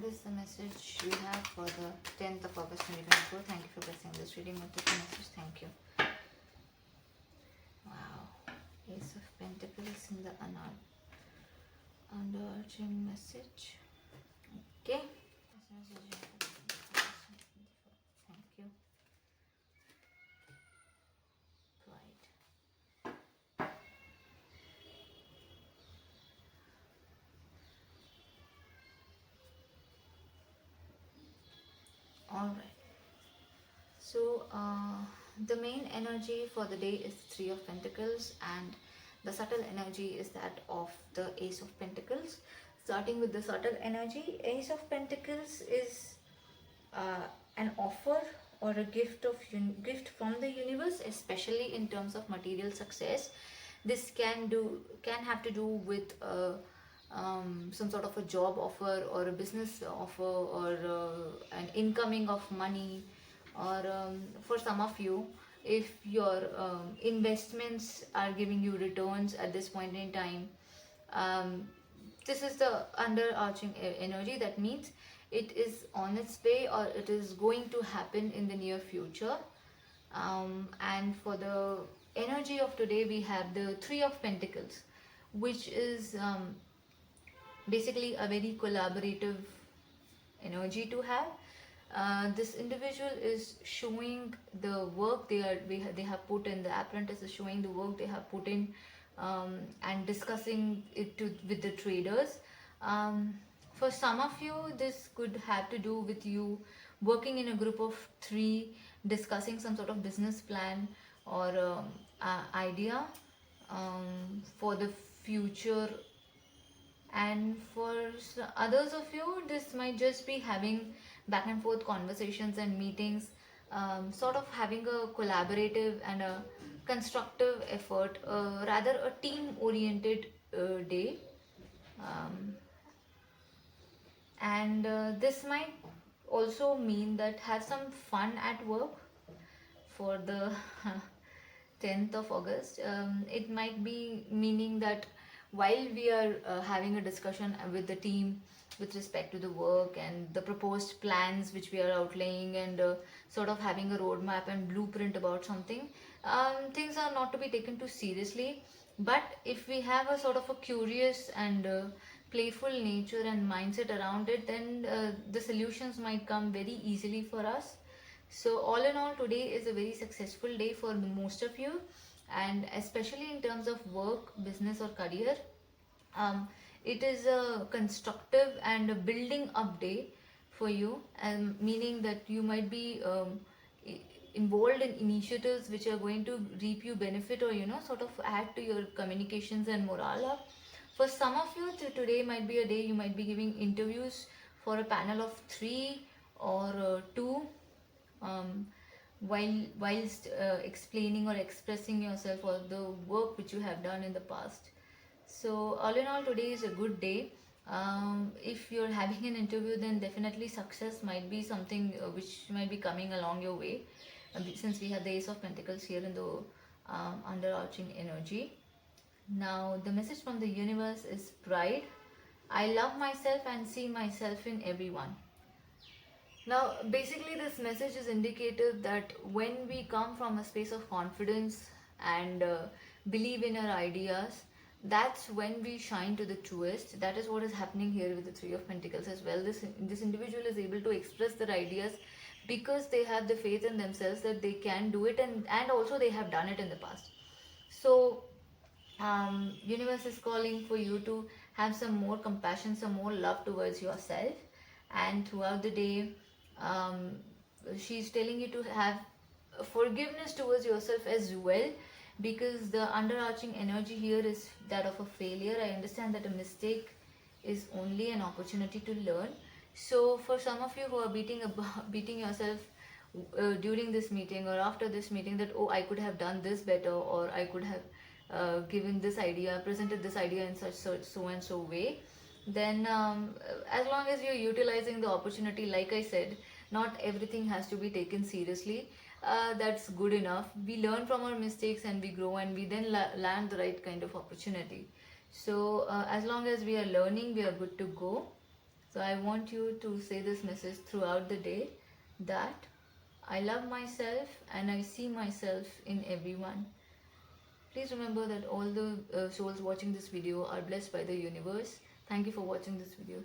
This is the message you have for the 10th of August 2024. Thank you for blessing this reading with the message. Thank you. Wow. Ace of Pentacles in the underarching message. Okay. Thank you. Pride. Alright. So, the main energy for the day is the Three of Pentacles, and the subtle energy is that of the Ace of Pentacles. Starting with the subtle energy, Ace of Pentacles is an offer or a gift from the universe, especially in terms of material success. This can have to do with some sort of a job offer or a business offer or an incoming of money, or for some of you, if your investments are giving you returns at this point in time. This is the underarching energy that means it is on its way or it is going to happen in the near future. And for the energy of today, we have the Three of Pentacles, which is basically a very collaborative energy to have. This individual is showing the work they have put in. The apprentice is showing the work they have put in, and discussing it with the traders. For some of you, this could have to do with you working in a group of three, discussing some sort of business plan or idea for the future. And for others of you, this might just be having back and forth conversations and meetings, sort of having a collaborative and a constructive effort, rather a team oriented day. And this might also mean that have some fun at work for the 10th of August. It might be meaning that while we are having a discussion with the team with respect to the work and the proposed plans which we are outlaying, and sort of having a roadmap and blueprint about something, things are not to be taken too seriously. But if we have a sort of a curious and playful nature and mindset around it, then the solutions might come very easily for us. So all in all, today is a very successful day for most of you, and especially in terms of work, business or career. It is a constructive and a building up day for you, and meaning that you might be involved in initiatives which are going to reap you benefit, or sort of add to your communications and morale up. For some of you, today might be a day you might be giving interviews for a panel of three or two, whilst explaining or expressing yourself or the work which you have done in the past. So all in all, today is a good day. If you're having an interview, then definitely success might be something which might be coming along your way, since we have the Ace of Pentacles here in the underarching energy. Now the message from the universe is pride. I love myself and see myself in everyone. Now, basically, this message is indicative that when we come from a space of confidence and believe in our ideas, that's when we shine to the truest. That is what is happening here with the Three of Pentacles as well. This individual is able to express their ideas because they have the faith in themselves that they can do it, and also they have done it in the past. So, universe is calling for you to have some more compassion, some more love towards yourself, and throughout the day, um, she's telling you to have forgiveness towards yourself as well, because the underarching energy here is that of a failure. I understand that a mistake is only an opportunity to learn. So for some of you who are beating yourself during this meeting or after this meeting, that oh, I could have done this better, or I could have given this idea, presented this idea in such so and so way, then as long as you're utilizing the opportunity, like I said, not everything has to be taken seriously. That's good enough. We learn from our mistakes and we grow, and we then land the right kind of opportunity. So as long as we are learning, we are good to go. So I want you to say this message throughout the day, that I love myself and I see myself in everyone. Please remember that all the souls watching this video are blessed by the universe. Thank you for watching this video.